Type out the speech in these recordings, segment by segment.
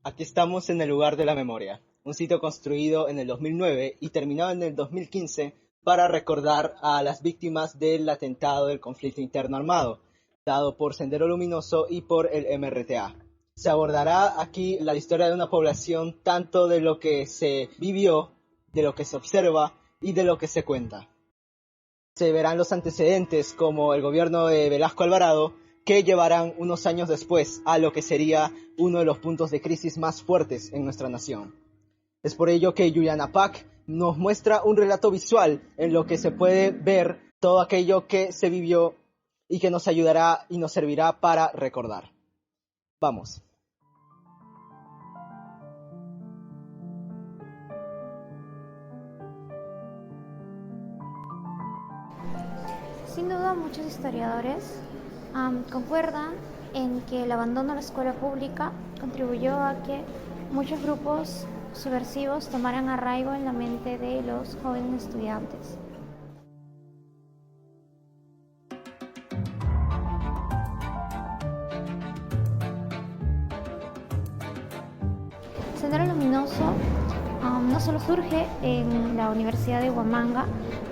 Aquí estamos en el lugar de la memoria, un sitio construido en el 2009 y terminado en el 2015 para recordar a las víctimas del atentado del conflicto interno armado, dado por Sendero Luminoso y por el MRTA. Se abordará aquí la historia de una población tanto de lo que se vivió, de lo que se observa y de lo que se cuenta. Se verán los antecedentes como el gobierno de Velasco Alvarado, que llevarán unos años después a lo que sería uno de los puntos de crisis más fuertes en nuestra nación. Es por ello que Juliana Pack nos muestra un relato visual en lo que se puede ver todo aquello que se vivió y que nos ayudará y nos servirá para recordar. Vamos. Sin duda, muchos historiadores concuerdan en que el abandono de la escuela pública contribuyó a que muchos grupos subversivos tomaran arraigo en la mente de los jóvenes estudiantes. Sendero Luminoso no solo surge en la Universidad de Huamanga,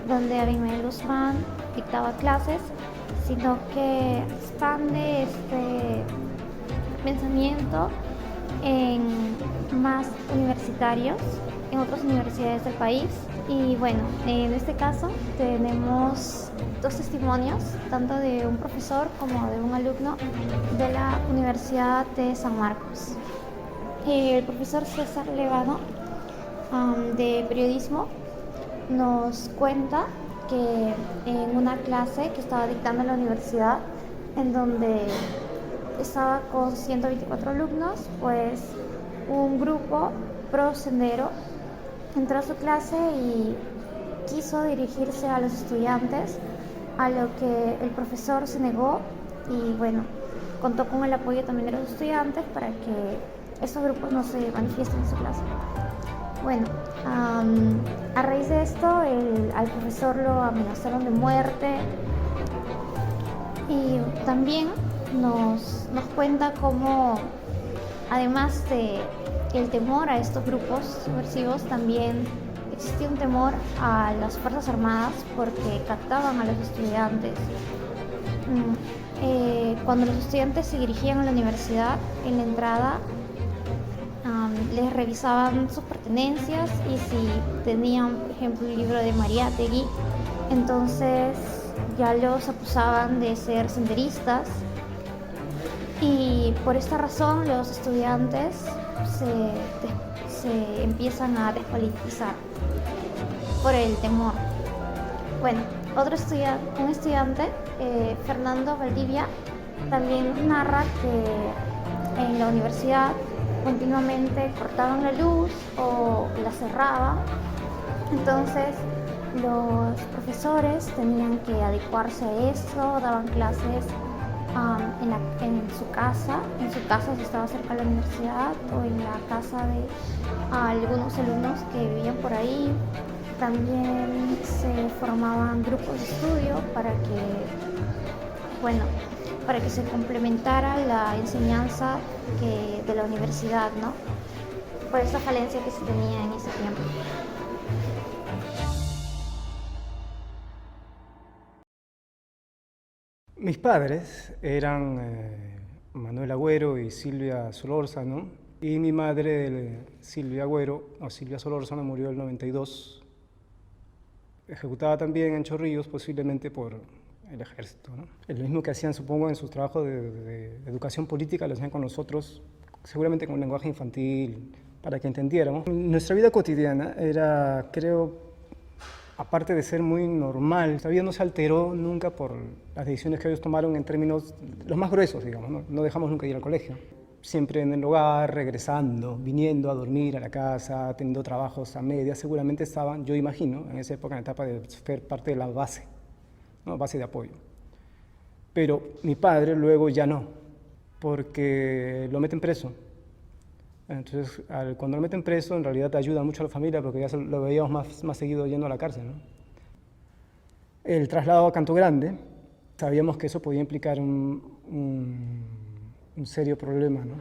donde Abimael Guzmán dictaba clases, sino que expande este pensamiento en más universitarios, en otras universidades del país. Y bueno, en este caso tenemos dos testimonios, tanto de un profesor como de un alumno de la Universidad de San Marcos. El profesor César Levano, de periodismo, nos cuenta que en una clase que estaba dictando en la universidad, en donde estaba con 124 alumnos, pues un grupo pro sendero entró a su clase y quiso dirigirse a los estudiantes, a lo que el profesor se negó y bueno, contó con el apoyo también de los estudiantes para que estos grupos no se manifiesten en su clase. Bueno, a raíz de esto al profesor lo amenazaron de muerte y también nos cuenta cómo, además de el temor a estos grupos subversivos, también existía un temor a las Fuerzas Armadas porque captaban a los estudiantes. Cuando los estudiantes se dirigían a la universidad, en la entrada les revisaban sus pertenencias y si tenían, por ejemplo, el libro de Mariátegui, entonces ya los acusaban de ser senderistas y por esta razón los estudiantes se empiezan a despolitizar por el temor. Bueno, un estudiante, Fernando Valdivia, también narra que en la universidad continuamente cortaban la luz o la cerraban, entonces los profesores tenían que adecuarse a eso, daban clases en su casa si estaba cerca de la universidad, o en la casa de algunos alumnos que vivían por ahí. También se formaban grupos de estudio para que se complementara la enseñanza de la universidad, ¿no? Por esa falencia que se tenía en ese tiempo. Mis padres eran Manuel Agüero y Silvia Solórzano, y mi madre, Silvia Solórzano, murió en el 92, ejecutada también en Chorrillos, posiblemente por el ejército, ¿no? Es lo mismo que hacían, supongo, en sus trabajos de educación política, lo hacían con nosotros, seguramente con un lenguaje infantil, para que entendiéramos. Nuestra vida cotidiana era, creo, aparte de ser muy normal, nuestra vida no se alteró nunca por las decisiones que ellos tomaron en términos los más gruesos, digamos, ¿no? No dejamos nunca de ir al colegio. Siempre en el hogar, regresando, viniendo a dormir a la casa, teniendo trabajos a medias, seguramente estaban, yo imagino, en esa época en la etapa de ser parte de la base, ¿no? Base de apoyo. Pero mi padre luego ya no, porque lo meten preso. Entonces, cuando lo meten preso, en realidad te ayuda mucho a la familia porque ya lo veíamos más seguido yendo a la cárcel, ¿no? El traslado a Canto Grande, sabíamos que eso podía implicar un un serio problema, ¿no?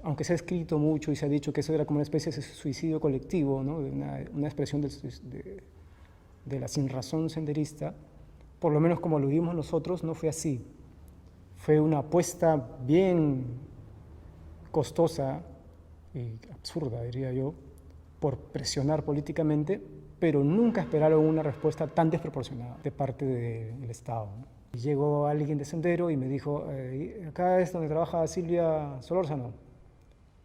Aunque se ha escrito mucho y se ha dicho que eso era como una especie de suicidio colectivo, ¿no? Una expresión de la sinrazón senderista, por lo menos como lo vimos nosotros, no fue así. Fue una apuesta bien costosa y absurda, diría yo, por presionar políticamente, pero nunca esperaron una respuesta tan desproporcionada de parte del Estado, ¿no? Y llegó alguien de Sendero y me dijo, ¿acá es donde trabaja Silvia Solórzano?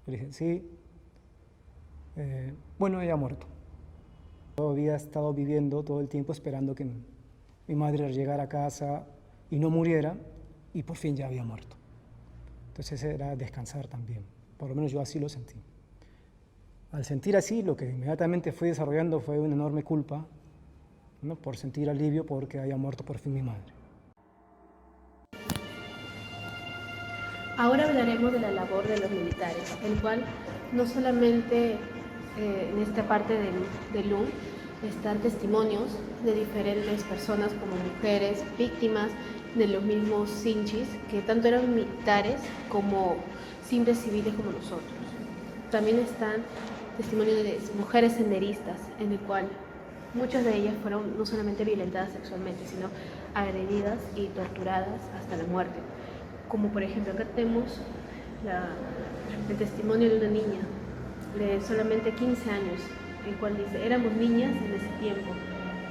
Le dije, sí. Bueno, ella ha muerto. Yo había estado viviendo todo el tiempo esperando que mi madre llegara a casa y no muriera, y por fin ya había muerto. Entonces era descansar también, por lo menos yo así lo sentí. Al sentir así, lo que inmediatamente fui desarrollando fue una enorme culpa, ¿no? Por sentir alivio porque haya muerto por fin mi madre. Ahora hablaremos de la labor de los militares, el cual no solamente en esta parte del LUM están testimonios de diferentes personas como mujeres, víctimas de los mismos Sinchis, que tanto eran militares como simples civiles como nosotros. También están testimonios de mujeres senderistas, en el cual muchas de ellas fueron no solamente violentadas sexualmente, sino agredidas y torturadas hasta la muerte. Como por ejemplo acá tenemos el testimonio de una niña de solamente 15 años, el cual dice, éramos niñas en ese tiempo,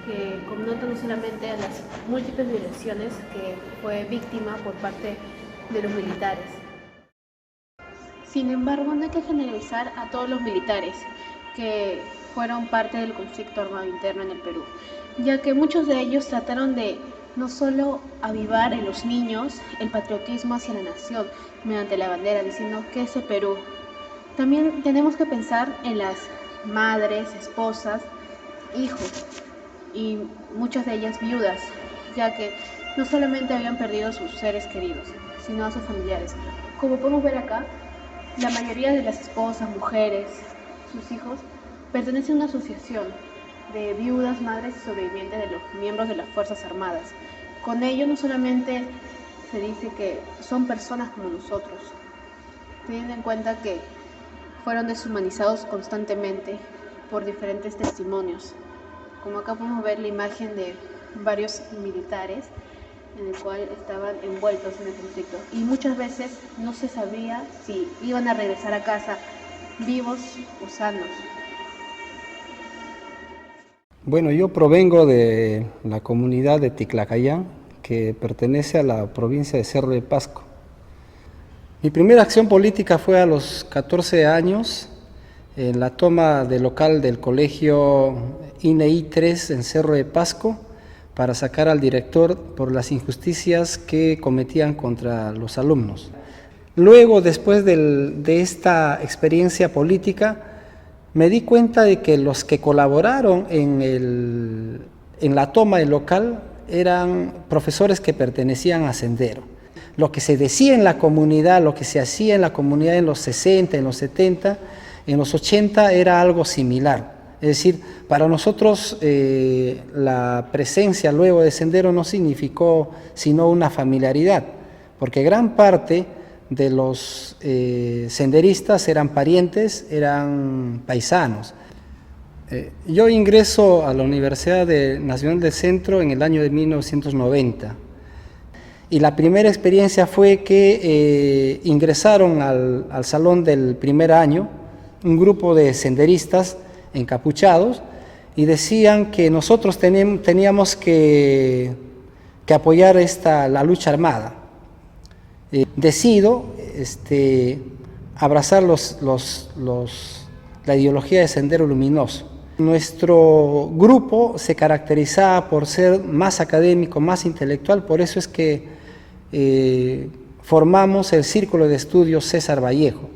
que connota no solamente a las múltiples violaciones que fue víctima por parte de los militares. Sin embargo, no hay que generalizar a todos los militares que fueron parte del conflicto armado interno en el Perú, ya que muchos de ellos trataron de no solo avivar en los niños el patriotismo hacia la nación mediante la bandera, diciendo que es el Perú. También tenemos que pensar en las madres, esposas, hijos y muchas de ellas viudas, ya que no solamente habían perdido a sus seres queridos, sino a sus familiares. Como podemos ver acá, la mayoría de las esposas, mujeres, sus hijos, pertenecen a una asociación de viudas, madres y sobrevivientes de los miembros de las Fuerzas Armadas. Con ello no solamente se dice que son personas como nosotros, teniendo en cuenta que fueron deshumanizados constantemente por diferentes testimonios. Como acá podemos ver la imagen de varios militares en el cual estaban envueltos en el conflicto y muchas veces no se sabía si iban a regresar a casa vivos o sanos. Bueno, yo provengo de la comunidad de Ticlacayán, que pertenece a la provincia de Cerro de Pasco. Mi primera acción política fue a los 14 años, en la toma de local del colegio INEI 3 en Cerro de Pasco, para sacar al director por las injusticias que cometían contra los alumnos. Luego, después de esta experiencia política, me di cuenta de que los que colaboraron en la toma del local eran profesores que pertenecían a Sendero. Lo que se decía en la comunidad, lo que se hacía en la comunidad en los 60, en los 70, en los 80 era algo similar. Es decir, para nosotros la presencia luego de Sendero no significó sino una familiaridad, porque gran parte de los senderistas eran parientes, eran paisanos. Yo ingreso a la Universidad Nacional del Centro en el año de 1990 y la primera experiencia fue que ingresaron al salón del primer año un grupo de senderistas encapuchados y decían que nosotros teníamos que apoyar la lucha armada. Decido abrazar la ideología de Sendero Luminoso. Nuestro grupo se caracterizaba por ser más académico, más intelectual, por eso es que formamos el Círculo de Estudios César Vallejo.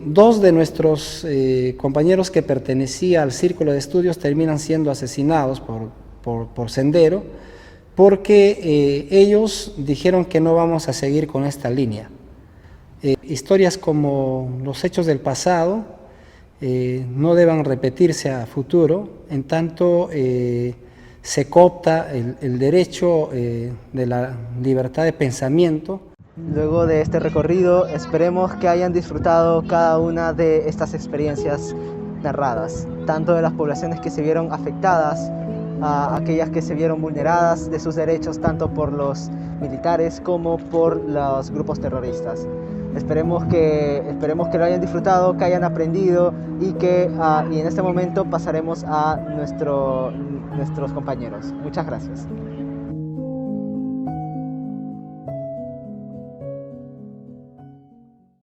Dos de nuestros compañeros que pertenecían al Círculo de Estudios terminan siendo asesinados por Sendero, porque ellos dijeron que no vamos a seguir con esta línea. Historias como los hechos del pasado no deban repetirse a futuro, en tanto se coopta el derecho de la libertad de pensamiento. Luego de este recorrido, esperemos que hayan disfrutado cada una de estas experiencias narradas, tanto de las poblaciones que se vieron afectadas, a aquellas que se vieron vulneradas de sus derechos tanto por los militares como por los grupos terroristas. Esperemos que lo hayan disfrutado, que hayan aprendido y y en este momento pasaremos a nuestros compañeros. Muchas gracias.